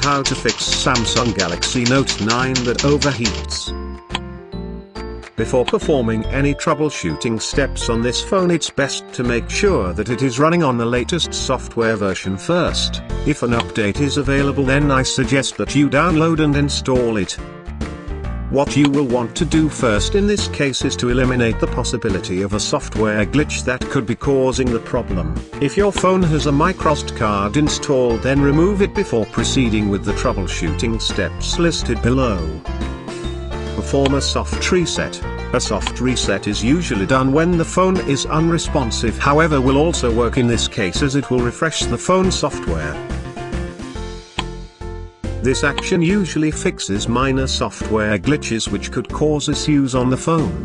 how to fix Samsung Galaxy Note 9 that overheats. Before performing any troubleshooting steps on this phone, it's best to make sure that it is running on the latest software version first. If an update is available, then I suggest that you download and install it. What you will want to do first in this case is to eliminate the possibility of a software glitch that could be causing the problem. If your phone has a microSD card installed, then remove it before proceeding with the troubleshooting steps listed below. Perform a soft reset. A soft reset is usually done when the phone is unresponsive, however will also work in this case as it will refresh the phone software. This action usually fixes minor software glitches which could cause issues on the phone.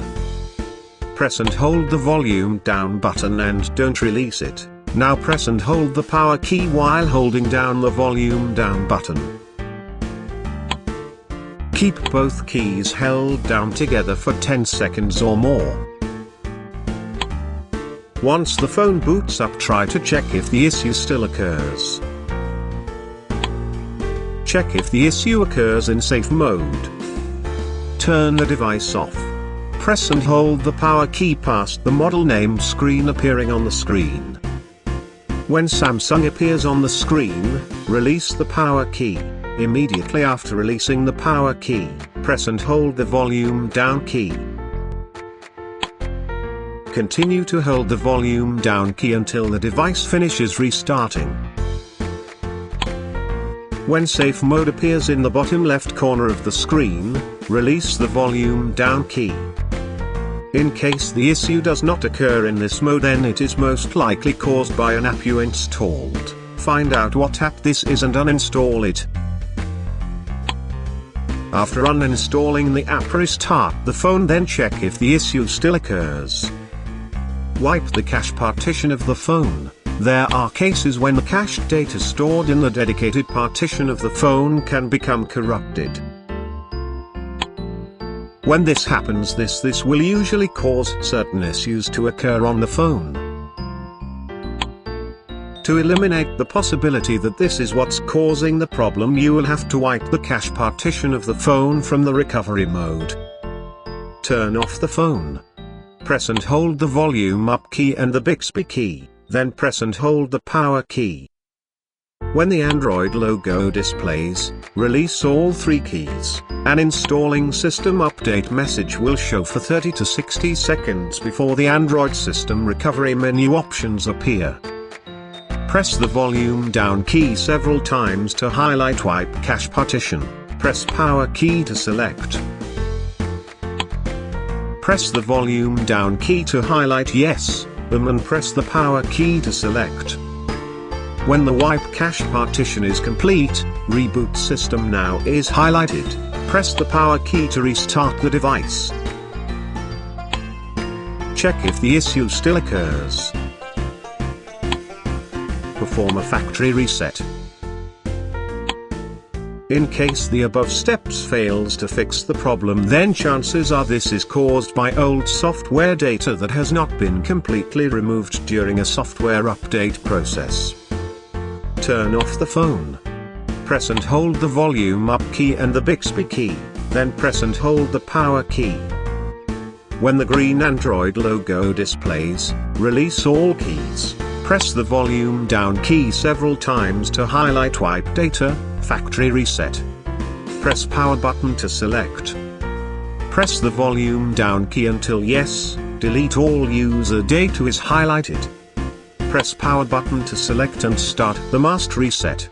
Press and hold the volume down button and don't release it. Now press and hold the power key while holding down the volume down button. Keep both keys held down together for 10 seconds or more. Once the phone boots up, try to check if the issue still occurs. Check if the issue occurs in safe mode. Turn the device off. Press and hold the power key past the model name screen appearing on the screen. When Samsung appears on the screen, release the power key. Immediately after releasing the power key, press and hold the volume down key. Continue to hold the volume down key until the device finishes restarting. When safe mode appears in the bottom left corner of the screen, release the volume down key. In case the issue does not occur in this mode, then it is most likely caused by an app you installed. Find out what app this is and uninstall it. After uninstalling the app, restart the phone, then check if the issue still occurs. Wipe the cache partition of the phone. There are cases when the cached data stored in the dedicated partition of the phone can become corrupted. When this happens, this will usually cause certain issues to occur on the phone. To eliminate the possibility that this is what's causing the problem, you will have to wipe the cache partition of the phone from the recovery mode. Turn off the phone. Press and hold the volume up key and the Bixby key. Then press and hold the power key. When the Android logo displays, release all three keys. An installing system update message will show for 30 to 60 seconds before the Android system recovery menu options appear. Press the volume down key several times to highlight wipe cache partition. Press power key to select. Press the volume down key to highlight yes. And press the power key to select. When the wipe cache partition is complete, Reboot System Now is highlighted. Press the power key to restart the device. Check if the issue still occurs. Perform a factory reset. In case the above steps fails to fix the problem, then chances are this is caused by old software data that has not been completely removed during a software update process. Turn off the phone. Press and hold the volume up key and the Bixby key, then press and hold the power key. When the green Android logo displays, release all keys. Press the volume down key several times to highlight wipe data, factory reset. Press power button to select. Press the volume down key until yes, delete all user data is highlighted. Press power button to select and start the mast reset.